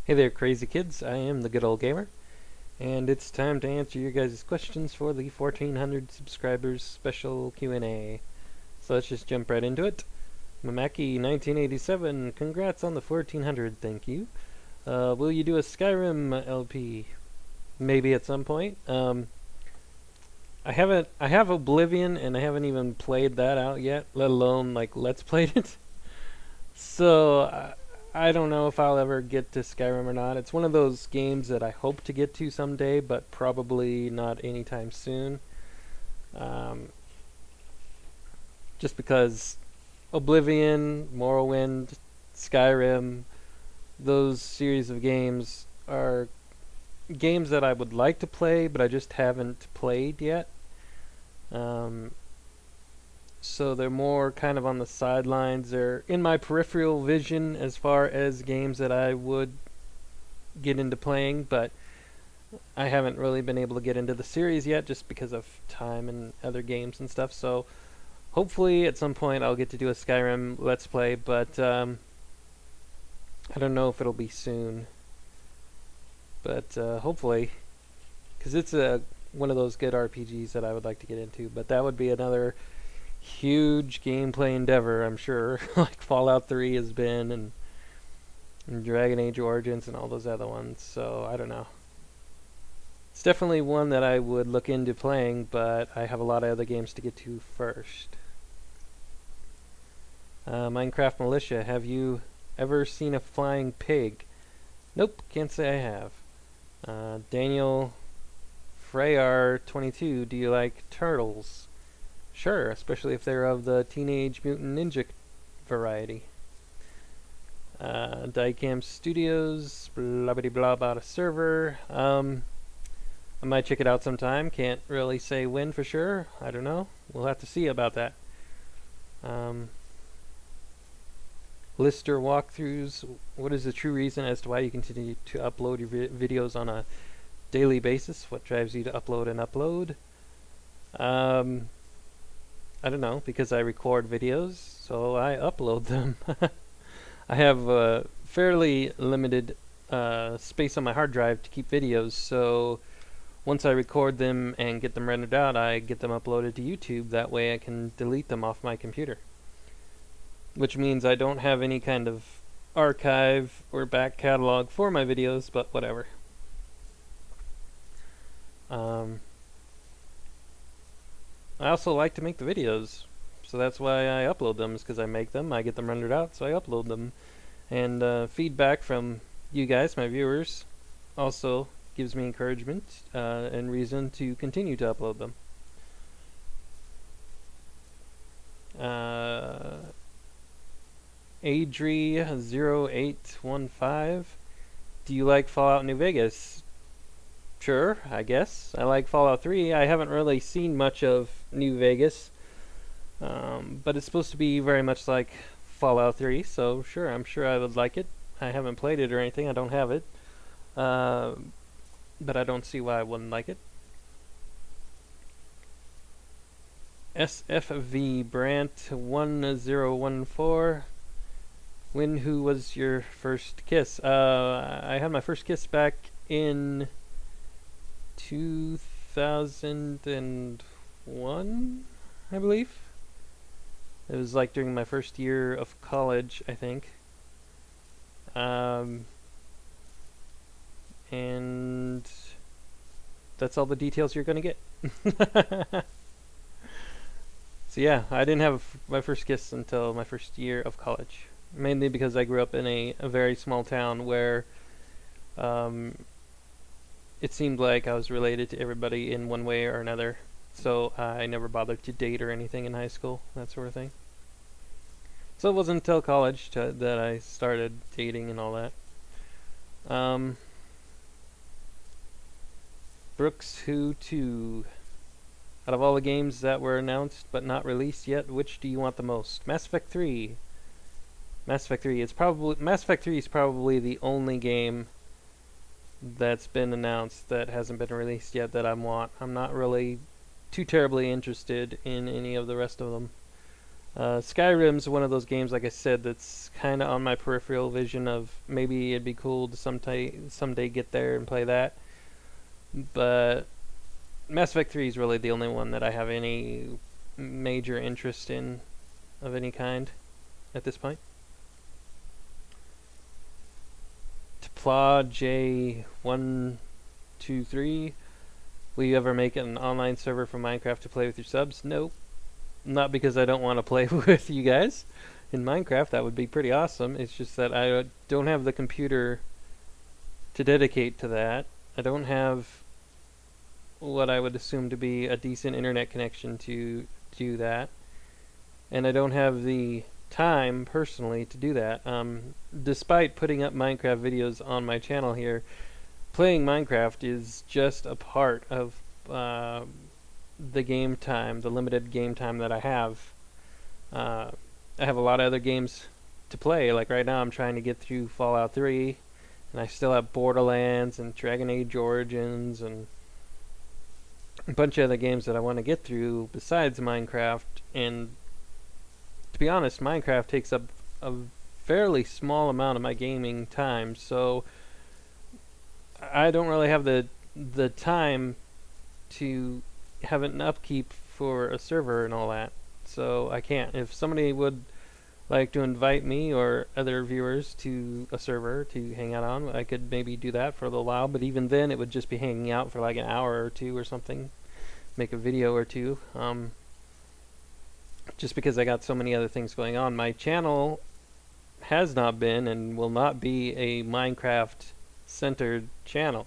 Hey there, crazy kids. I am the Good Old Gamer, and it's time to answer your guys' questions for the 1400 subscribers special Q&A. So let's just jump right into it. Mamaki 1987, congrats on the 1400, thank you. Will you do a Skyrim LP? Maybe at some point. I have Oblivion, and I haven't even played that out yet, let alone, like, Let's Played it. So, I don't know if I'll ever get to Skyrim or not. It's one of those games that I hope to get to someday, but probably not anytime soon. Um, just because Oblivion, Morrowind, Skyrim, those series of games are games that I would like to play, but I just haven't played yet. Um, so they're more kind of on the sidelines. They're in my peripheral vision as far as games that I would get into playing, but I haven't really been able to get into the series yet just because of time and other games and stuff. So hopefully at some point I'll get to do a Skyrim Let's Play, but I don't know if it'll be soon. But hopefully, because it's one of those good RPGs that I would like to get into. But that would be another huge gameplay endeavor, I'm sure, like Fallout 3 has been, and Dragon Age Origins and all those other ones. So I don't know. It's definitely one that I would look into playing, but I have a lot of other games to get to first. Minecraft Militia, have you ever seen a flying pig? Nope, can't say I have. Daniel Freyar 22, do you like turtles? Sure, especially if they're of the Teenage Mutant Ninja variety. Diecam Studios, blah blah blah about a server. I might check it out sometime. Can't really say when for sure. I don't know. We'll have to see about that. Lister walkthroughs. What is the true reason as to why you continue to upload your videos on a daily basis? What drives you to upload and upload? I don't know, because I record videos, so I upload them. I have fairly limited space on my hard drive to keep videos, so once I record them and get them rendered out, I get them uploaded to YouTube. That way I can delete them off my computer. Which means I don't have any kind of archive or back catalog for my videos, but whatever. I also like to make the videos, so that's why I upload them, is because I make them, I get them rendered out, so I upload them. And feedback from you guys, my viewers, also gives me encouragement and reason to continue to upload them. Adri0815, do you like Fallout New Vegas? Sure, I guess. I like Fallout 3. I haven't really seen much of New Vegas, but it's supposed to be very much like Fallout 3, so sure, I'm sure I would like it. I haven't played it or anything, I don't have it, but I don't see why I wouldn't like it. SFV Brant 1014, who was your first kiss? I had my first kiss back in 2001, I believe. It was like during my first year of college, I think. And that's all the details you're gonna get. So yeah, I didn't have my first kiss until my first year of college. Mainly because I grew up in a very small town where it seemed like I was related to everybody in one way or another. So I never bothered to date or anything in high school, that sort of thing. So it wasn't until college that I started dating and all that. Brooks Who 2. Out of all the games that were announced but not released yet, which do you want the most? Mass Effect 3. Mass Effect 3 is probably the only game that's been announced that hasn't been released yet that I want. I'm not really too terribly interested in any of the rest of them. Skyrim's one of those games, like I said, that's kind of on my peripheral vision of maybe it'd be cool to someday get there and play that. But Mass Effect 3 is really the only one that I have any major interest in of any kind at this point. Tpla J123, will you ever make an online server for Minecraft to play with your subs? Nope. Not because I don't want to play with you guys in Minecraft. That would be pretty awesome. It's just that I don't have the computer to dedicate to that. I don't have what I would assume to be a decent internet connection to do that. And I don't have the time personally to do that. Despite putting up Minecraft videos on my channel here, playing Minecraft is just a part of the game time, the limited game time that I have. I have a lot of other games to play. Like right now I'm trying to get through Fallout 3, and I still have Borderlands and Dragon Age Origins and a bunch of other games that I want to get through besides Minecraft. And to be honest, Minecraft takes up a fairly small amount of my gaming time, so I don't really have the time to have an upkeep for a server and all that. So I can't. If somebody would like to invite me or other viewers to a server to hang out on, I could maybe do that for a little while, but even then it would just be hanging out for like an hour or two or something. Make a video or two. Just because I got so many other things going on. My channel has not been and will not be a Minecraft centered channel.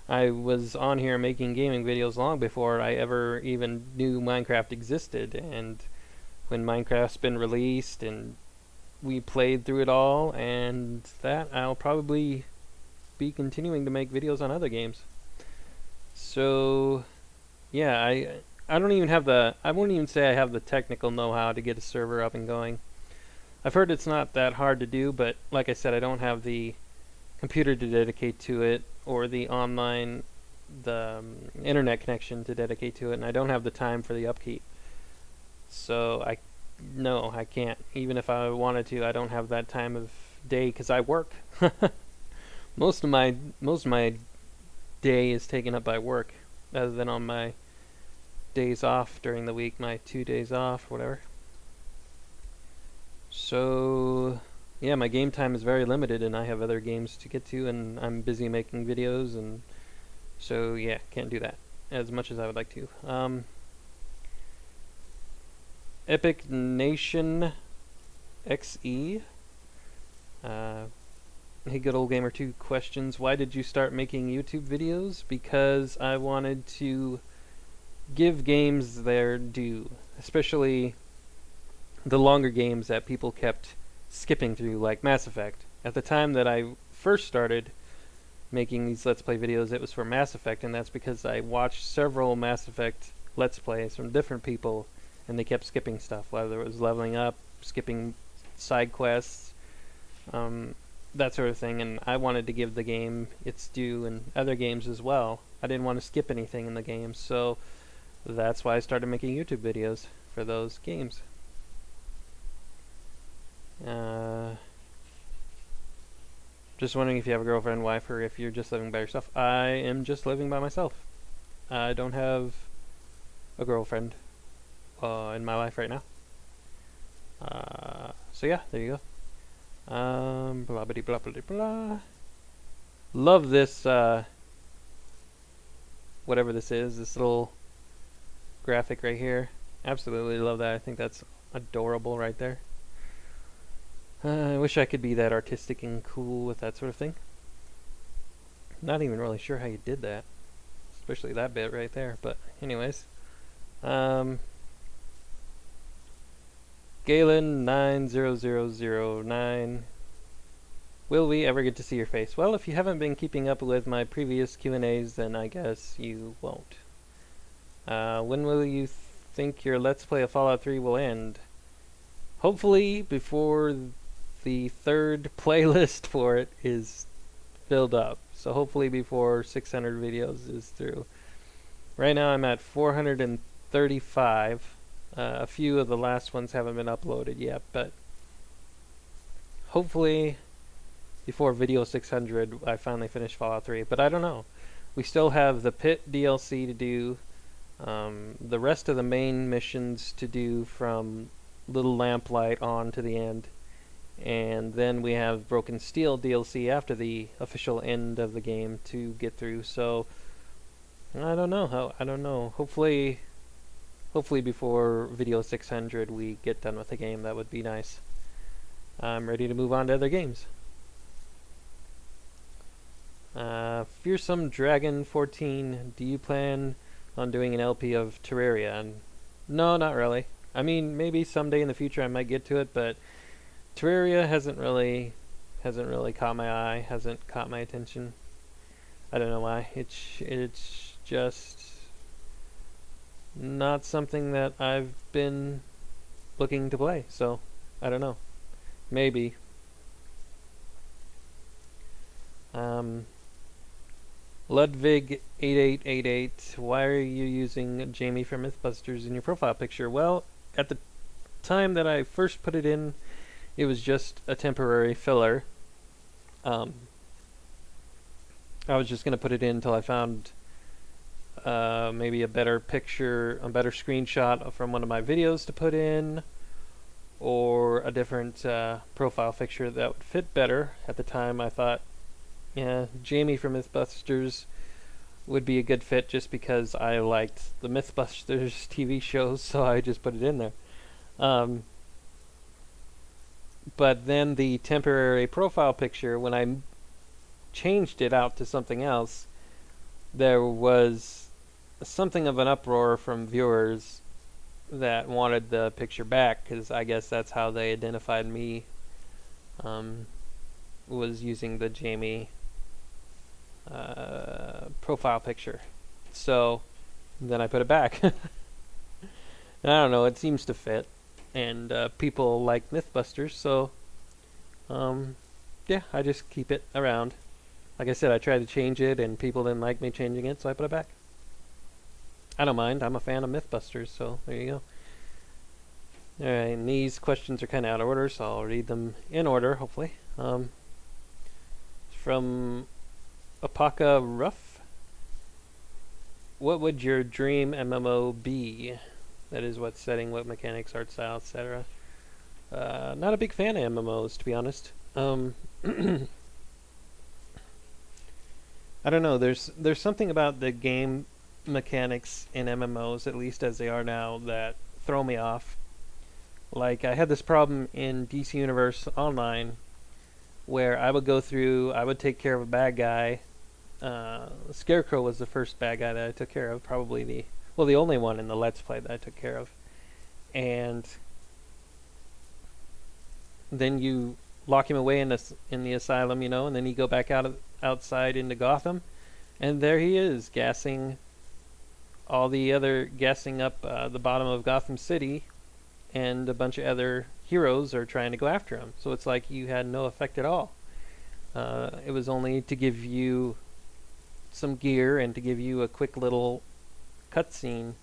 I was on here making gaming videos long before I ever even knew Minecraft existed, and when Minecraft's been released and we played through it all and that, I'll probably be continuing to make videos on other games. So yeah, I don't even have I wouldn't even say I have the technical know-how to get a server up and going. I've heard it's not that hard to do, but like I said, I don't have the computer to dedicate to it, or the internet connection to dedicate to it, and I don't have the time for the upkeep. So no, I can't. Even if I wanted to, I don't have that time of day because I work. most of my day is taken up by work, other than on my days off during the week, my 2 days off, whatever. So yeah, my game time is very limited, and I have other games to get to, and I'm busy making videos, and so yeah, can't do that as much as I would like to. Epic Nation XE. Hey, Good Old Gamer, 2 questions. Why did you start making YouTube videos? Because I wanted to give games their due, especially the longer games that people kept skipping through, like Mass Effect. At the time that I first started making these Let's Play videos, it was for Mass Effect, and that's because I watched several Mass Effect Let's Plays from different people, and they kept skipping stuff, whether it was leveling up, skipping side quests, that sort of thing, and I wanted to give the game its due, and other games as well. I didn't want to skip anything in the game, so that's why I started making YouTube videos for those games. Just wondering if you have a girlfriend, wife, or if you're just living by yourself. I am just living by myself. I don't have a girlfriend in my life right now. So yeah, there you go. Blah blah blah blah blah. Love this whatever this is, this little graphic right here. Absolutely love that. I think that's adorable right there. I wish I could be that artistic and cool with that sort of thing. Not even really sure how you did that, especially that bit right there. But anyways, Galen 90009. Will we ever get to see your face? Well, if you haven't been keeping up with my previous Q&As, then I guess you won't. When will you think your Let's Play of Fallout 3 will end? Hopefully before the 3rd playlist for it is filled up. So hopefully before 600 videos is through. Right now I'm at 435, A few of the last ones haven't been uploaded yet, but hopefully before Video 600 I finally finish Fallout 3. But I don't know. We still have the Pit DLC to do, the rest of the main missions to do from Little Lamplight on to the end, and then we have Broken Steel DLC after the official end of the game to get through. So I don't know. I don't know. Hopefully before Video 600 we get done with the game. That would be nice. I'm ready to move on to other games. Fearsome Dragon 14. Do you plan on doing an LP of Terraria? And no, not really. I mean, maybe someday in the future I might get to it, but Terraria hasn't really caught my eye, hasn't caught my attention. I don't know why. It's just not something that I've been looking to play, so I don't know. Maybe. Ludwig8888, why are you using Jamie from Mythbusters in your profile picture? Well, at the time that I first put it in, it was just a temporary filler. I was just going to put it in until I found maybe a better picture, a better screenshot from one of my videos to put in, or a different profile picture that would fit better. At the time I thought, yeah, Jamie from Mythbusters would be a good fit just because I liked the Mythbusters TV shows, so I just put it in there. But then the temporary profile picture, when I changed it out to something else, there was something of an uproar from viewers that wanted the picture back, because I guess that's how they identified me, was using the Jamie profile picture. So then I put it back. I don't know, it seems to fit, and people like Mythbusters, so yeah, I just keep it around. Like I said, I tried to change it and people didn't like me changing it, so I put it back. I don't mind, I'm a fan of Mythbusters, so there you go. Alright, and these questions are kind of out of order, so I'll read them in order, hopefully. From Apaka Ruff. What would your dream MMO be? That is, what setting, what mechanics, art style, etc. Not a big fan of MMOs, to be honest. I don't know, there's something about the game mechanics in MMOs, at least as they are now, that throw me off. Like, I had this problem in DC Universe Online, where I would go through, I would take care of a bad guy. Scarecrow was the first bad guy that I took care of, probably the only one in the Let's Play that I took care of. And then you lock him away in the asylum, you know, and then you go back outside into Gotham, and there he is, gassing up the bottom of Gotham City, and a bunch of other heroes are trying to go after him. So it's like you had no effect at all. It was only to give you some gear and to give you a quick little cutscene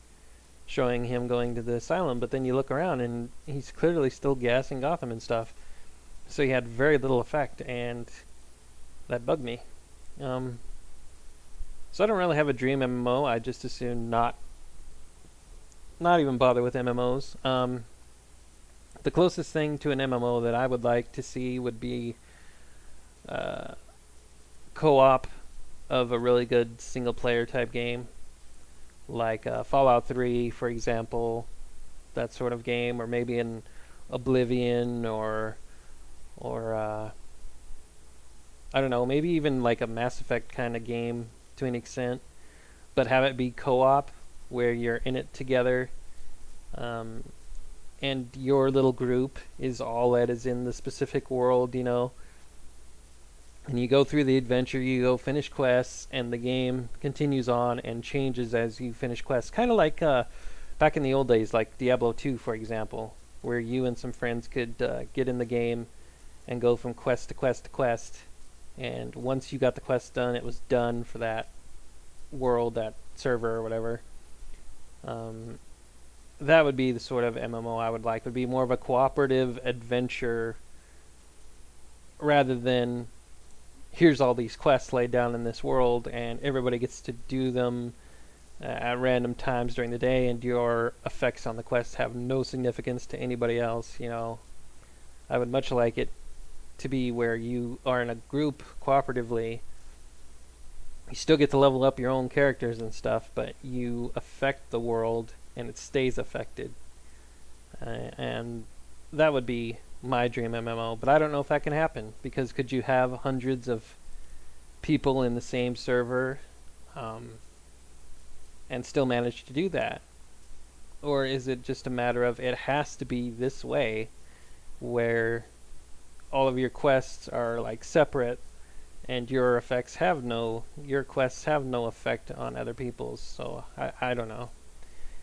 showing him going to the asylum, but then you look around and he's clearly still gassing Gotham and stuff. So he had very little effect, and that bugged me. So I don't really have a dream MMO. I just assume not even bother with MMOs. The closest thing to an MMO that I would like to see would be co-op of a really good single-player type game, like Fallout 3, for example, that sort of game, or maybe an Oblivion, or I don't know, maybe even like a Mass Effect kind of game to an extent, but have it be co-op, where you're in it together, and your little group is all that is in the specific world, you know, and you go through the adventure, you go finish quests, and the game continues on and changes as you finish quests. Kind of like back in the old days, like Diablo 2, for example, where you and some friends could get in the game and go from quest to quest to quest, and once you got the quest done, it was done for that world, that server, or whatever. that would be the sort of MMO I would like. Would be more of a cooperative adventure rather than here's all these quests laid down in this world and everybody gets to do them at random times during the day, and your effects on the quest have no significance to anybody else. I would much like it to be where you are in a group cooperatively. You still get to level up your own characters and stuff, but you affect the world and it stays affected. And that would be my dream MMO, but I don't know if that can happen, because could you have hundreds of people in the same server and still manage to do that? Or is it just a matter of it has to be this way, where all of your quests are like separate and your quests have no effect on other people's? So I don't know.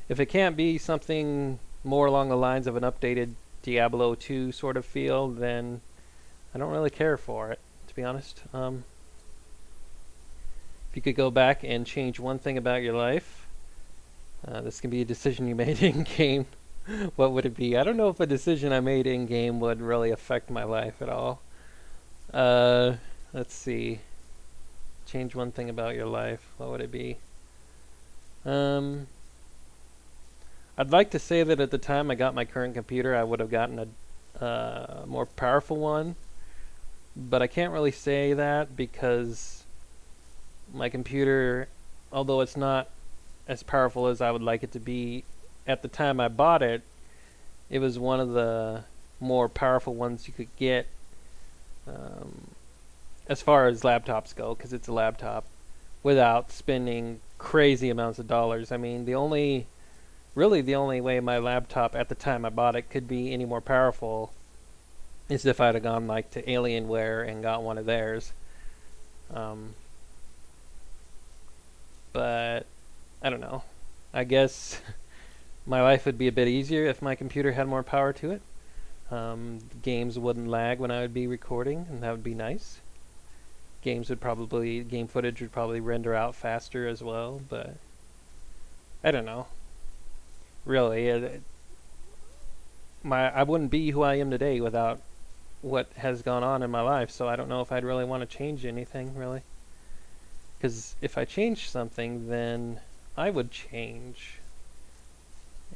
If it can't be something more along the lines of an updated Diablo 2 sort of feel, then I don't really care for it, to be honest. If you could go back and change one thing about your life, this can be a decision you made in-game, what would it be? I don't know if a decision I made in-game would really affect my life at all. Let's see. Change one thing about your life, what would it be? I'd like to say that at the time I got my current computer, I would have gotten a more powerful one, but I can't really say that because my computer, although it's not as powerful as I would like it to be, at the time I bought it, it was one of the more powerful ones you could get as far as laptops go, because it's a laptop, without spending crazy amounts of dollars. I mean, the only way my laptop at the time I bought it could be any more powerful is if I'd have gone like to Alienware and got one of theirs. But I don't know. I guess my life would be a bit easier if my computer had more power to it. Games wouldn't lag when I would be recording, and that would be nice. Game footage would probably render out faster as well, but I don't know. Really, I wouldn't be who I am today without what has gone on in my life, so I don't know if I'd really want to change anything, really. Because if I changed something, then I would change.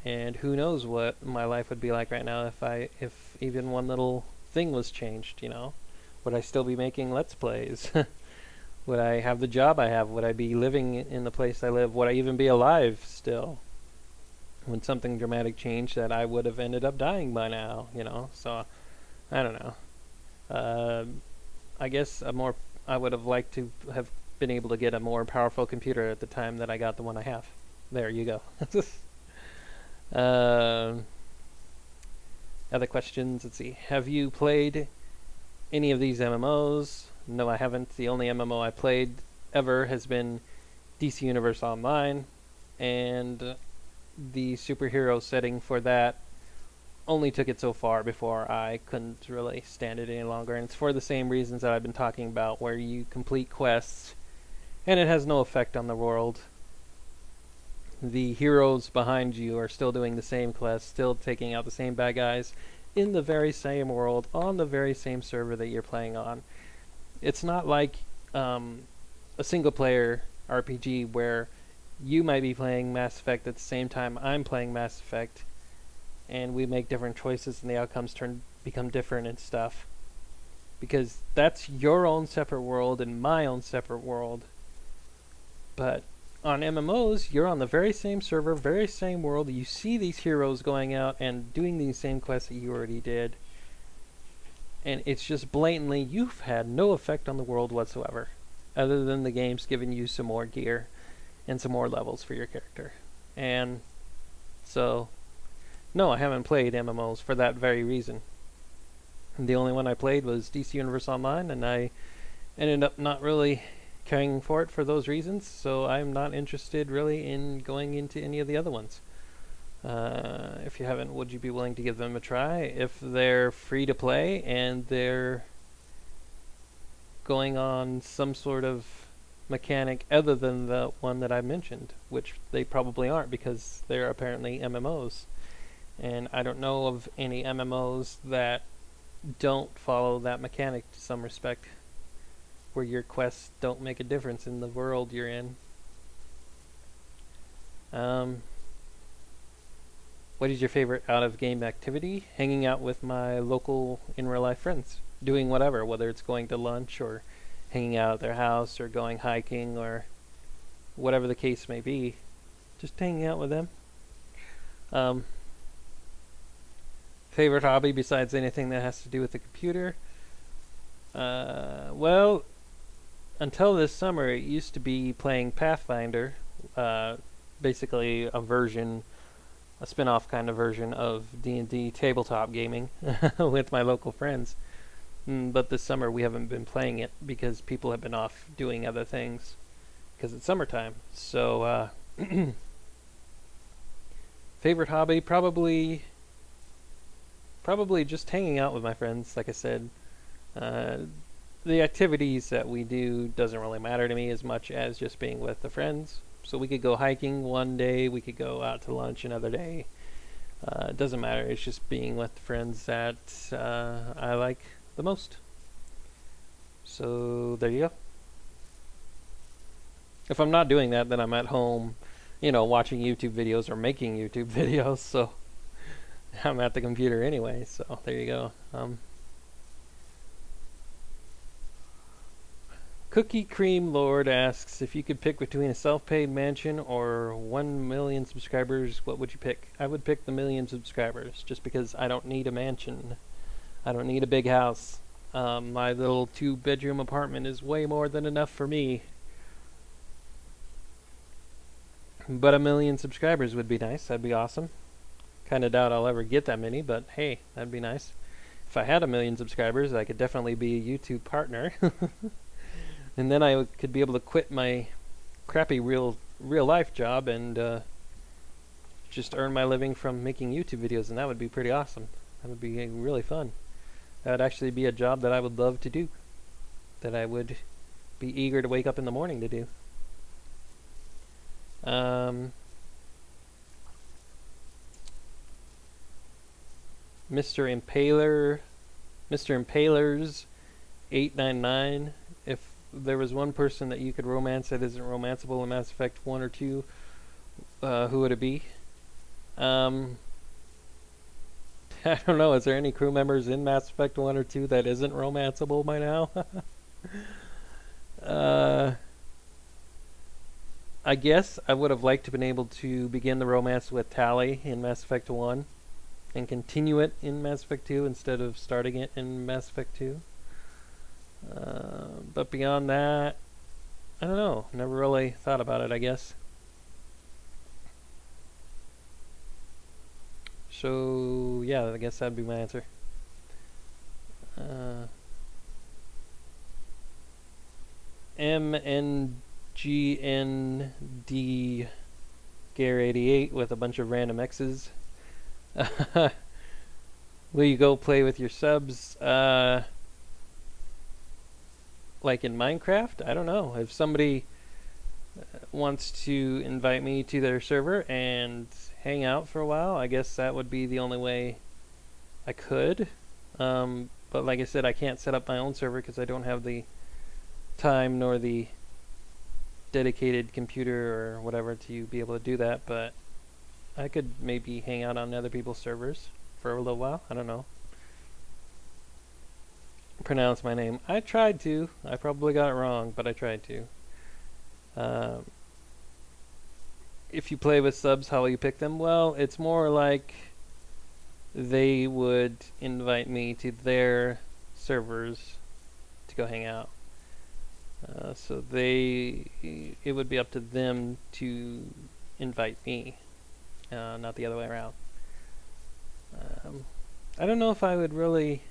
And who knows what my life would be like right now if even one little thing was changed, Would I still be making Let's Plays? Would I have the job I have? Would I be living in the place I live? Would I even be alive still? When something dramatic changed that I would have ended up dying by now, So, I don't know. I guess I would have liked to have been able to get a more powerful computer at the time that I got the one I have. There you go. Other questions? Let's see. Have you played any of these MMOs? No, I haven't. The only MMO I played ever has been DC Universe Online, and the superhero setting for that only took it so far before I couldn't really stand it any longer. And it's for the same reasons that I've been talking about, where you complete quests and it has no effect on the world. The heroes behind you are still doing the same quests, still taking out the same bad guys in the very same world, on the very same server that you're playing on. It's not like a single-player RPG where you might be playing Mass Effect at the same time I'm playing Mass Effect, and we make different choices and the outcomes become different and stuff. Because that's your own separate world and my own separate world. But on MMOs, you're on the very same server, very same world. You see these heroes going out and doing these same quests that you already did. And it's just blatantly, you've had no effect on the world whatsoever, other than the game's giving you some more gear and some more levels for your character. And so, no, I haven't played MMOs for that very reason. The only one I played was DC Universe Online, and I ended up not really caring for it for those reasons, so I'm not interested really in going into any of the other ones. If you haven't, would you be willing to give them a try? If they're free to play and they're going on some sort of mechanic other than the one that I mentioned, which they probably aren't because they're apparently MMOs. And I don't know of any MMOs that don't follow that mechanic to some respect, where your quests don't make a difference in the world you're in. What is your favorite out-of-game activity? Hanging out with my local in-real-life friends. Doing whatever, whether it's going to lunch or hanging out at their house or going hiking or whatever the case may be. Just hanging out with them. Favorite hobby besides anything that has to do with the computer? Well, until this summer, it used to be playing Pathfinder. Basically a spin-off kind of version of D&D tabletop gaming with my local friends. But this summer we haven't been playing it because people have been off doing other things because it's summertime. So, favorite hobby, probably just hanging out with my friends, like I said. The activities that we do doesn't really matter to me as much as just being with the friends. So we could go hiking one day, we could go out to lunch another day. It doesn't matter, it's just being with the friends that I like the most. So there you go. If I'm not doing that, then I'm at home, watching YouTube videos or making YouTube videos, so I'm at the computer anyway, so there you go. Cookie Cream Lord asks, if you could pick between a self-paid mansion or 1 million subscribers, what would you pick? I would pick the 1,000,000 subscribers, just because I don't need a mansion. I don't need a big house. My little 2-bedroom apartment is way more than enough for me. But 1 million subscribers would be nice. That'd be awesome. Kind of doubt I'll ever get that many, but hey, that'd be nice. If I had 1 million subscribers, I could definitely be a YouTube partner. And then I could be able to quit my crappy real life job and just earn my living from making YouTube videos, and that would be pretty awesome. That would be really fun. That would actually be a job that I would love to do. That I would be eager to wake up in the morning to do. Mr. Impalers 899. If there was one person that you could romance that isn't romanceable in Mass Effect 1 or 2, who would it be? I don't know. Is there any crew members in Mass Effect 1 or 2 that isn't romanceable by now? I guess I would have liked to have been able to begin the romance with Tali in Mass Effect 1 and continue it in Mass Effect 2 instead of starting it in Mass Effect 2. But beyond that, I don't know. Never really thought about it, I guess. So, yeah, I guess that'd be my answer. MNGND Gare88 with a bunch of random X's. Will you go play with your subs? Like in Minecraft? I don't know. If somebody wants to invite me to their server and hang out for a while, I guess that would be the only way I could. But like I said, I can't set up my own server because I don't have the time nor the dedicated computer or whatever to be able to do that. But I could maybe hang out on other people's servers for a little while. I don't know. Pronounce my name. I tried to. I probably got it wrong, but I tried to. If you play with subs, how will you pick them? Well, it's more like they would invite me to their servers to go hang out. So it would be up to them to invite me, not the other way around. I don't know if I would really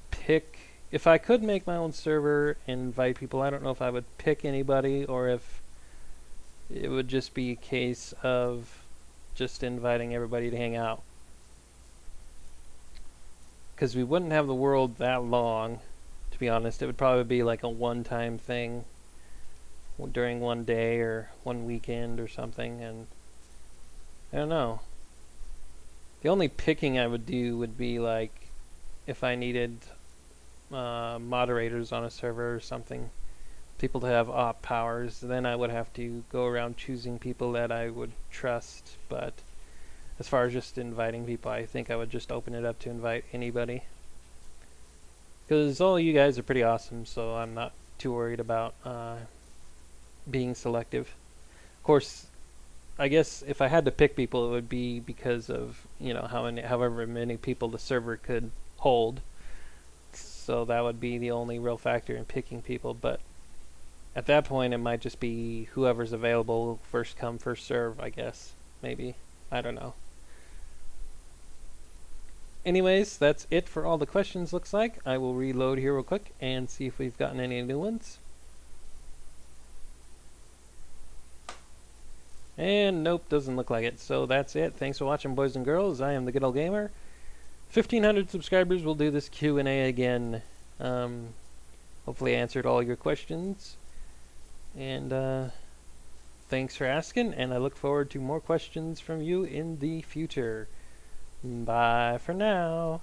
pick. If I could make my own server and invite people, I don't know if I would pick anybody or if it would just be a case of just inviting everybody to hang out. Because we wouldn't have the world that long, to be honest. It would probably be like a one-time thing during one day or one weekend or something, and I don't know. The only picking I would do would be like if I needed moderators on a server or something, people to have op powers, then I would have to go around choosing people that I would trust. But as far as just inviting people, I think I would just open it up to invite anybody. Because all you guys are pretty awesome, so I'm not too worried about being selective. Of course, I guess if I had to pick people, it would be because of, however many people the server could hold. So that would be the only real factor in picking people. But at that point, it might just be whoever's available, first come, first serve, I guess. Maybe. I don't know. Anyways, that's it for all the questions, looks like. I will reload here real quick and see if we've gotten any new ones. And nope, doesn't look like it. So that's it. Thanks for watching, boys and girls. I am the GoodOldGamer. 1,500 subscribers. We'll do this Q&A again. Hopefully I answered all your questions. And thanks for asking, and I look forward to more questions from you in the future. Bye for now.